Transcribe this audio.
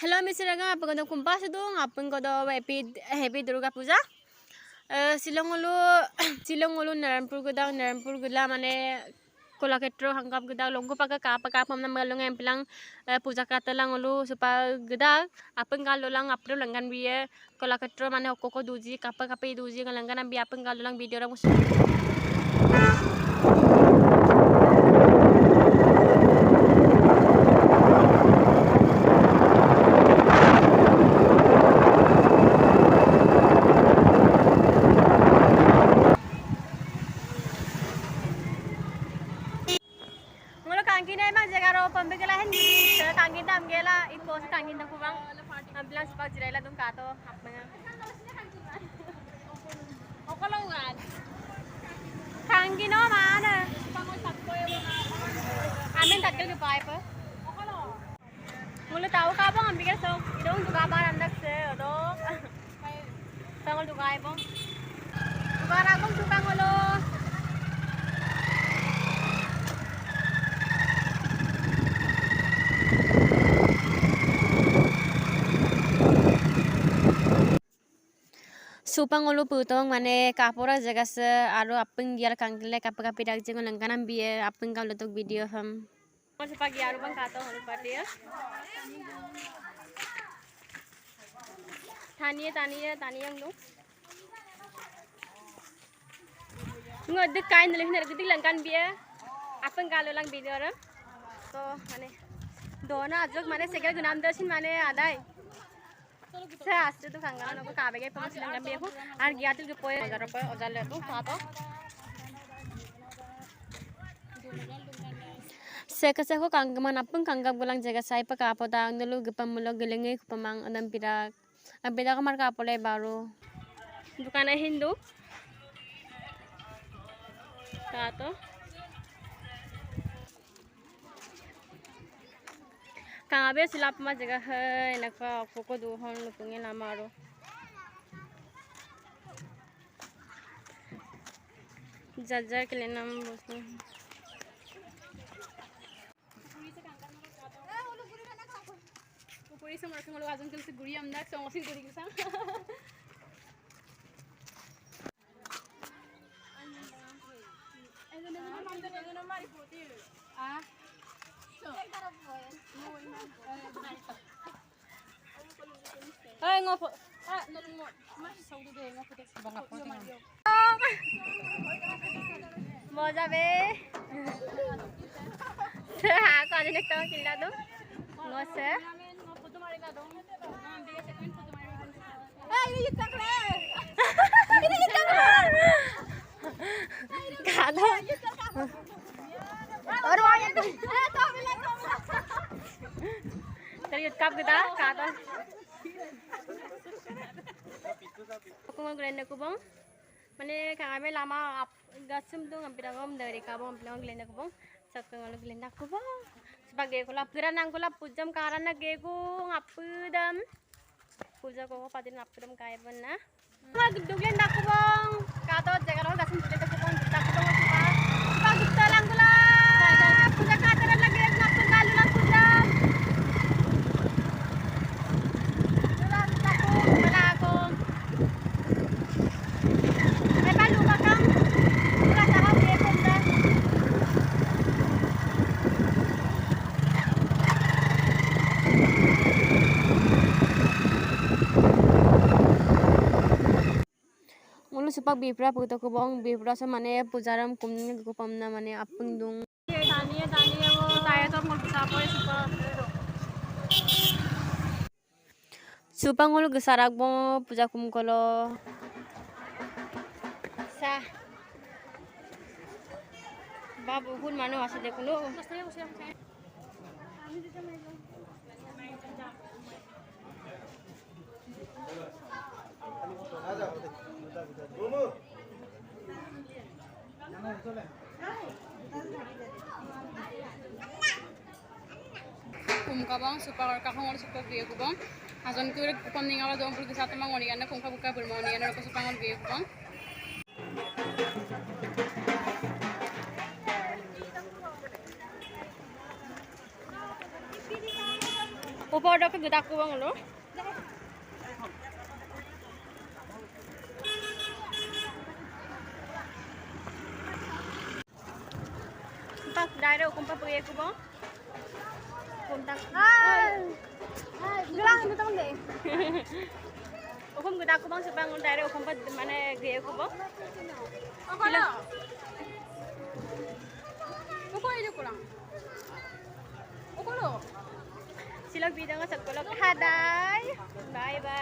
Hello Mr. Raga, apa kau kumpas dong? Apa kau happy Durga Puja? Silong ulu Narayanpur gula mane kolaketro hangkap geda longgo pakai kapa pamna malong empelang puja katalang ulu supa geda apa kalau lang apro langgan biye kolaketro mane koko duji kapa duji langgan ambi apa kalau lang video orang Kangkin emang jaga ro pembekala hindi kangkin tam gela ipo sa kangkin tam kubang ambulance pag jirela dum kato apna okolongan kangkin no mana pangol takko amin takkel ke pai pa okolo mulu tahu ka bang ambikar so idong duka bar andak se odo pangol duka ai bang duka akong duka ngolo supang ulu putong mane kapora jaga se aro apeng gial kangkile kapi dak jengo langkanam biye apeng kalau tuk video ham mau sepagi aro bang kato holu pati ya taniya lu ngodek kain dulu nih gede langkan biye apeng kalau lang video ram to mane dona ajok mane segal gunam dasin mane adai saya asli tuh kangen aku kabeh pengen silang biar aku argi atul ke poe ojar le tuh kato seko kanggaman apeng kanggap gulang jaga sai pa kapo tang dulu gepam mulo gelenge pemang adam pidak abeda kamar kapo le baru dukana Hindu kato Kangabe silap ma jaga hai nakpa koko duhon lupunge namaro jajar kelenam bosno puri se marke ngolo azon kel se guri amdak song sing guri gisang ngopo nolung mo masih saudu deh ngopo tek bangap mo moja be aku ada nek tahu kila tuh ngose ini yitak le ini yitak kalo baru aja tuh terus kap kita kata aku mau gelenda kubang mane kami lama gasum tuh hampir ngom dari kabang bilang gelenda kubang sekarang kalau gelenda kubang sebagai kulap geran ang kulap pujam karena gegu ngapudam puja koko patin ngapudam kaya benar nggak gitu gelenda kubang kata jaga orang gasum gelenda kubang kita kubang suka kita lang kulap puja kataran lagi ngapud lalu lang pujam sepak bipra puto ko bong bipra sa mane pujaram kumning ko pamna mane apeng dung taniya mo tayo to mo sa po supang ulu gesarak bo puja kum kolo sa babu hun mane wasa de kulo kabang super kakang super biye kubang azon kure kupam ningawa dong pul kisah temang wani anda kungka buka bermoni anda ko supangol biye kubang Upor dak gedak ko bang lo. Pak daerah hukum pa pergi ko bang. Punta. Gelang itu teman deh. Hukum gedak ko bang sebang daerah hukum pa mana gaya ko bang. Sila. Hukum itu kurang. Hukum lo. Sila bidang sa kulog haday. Bye bye.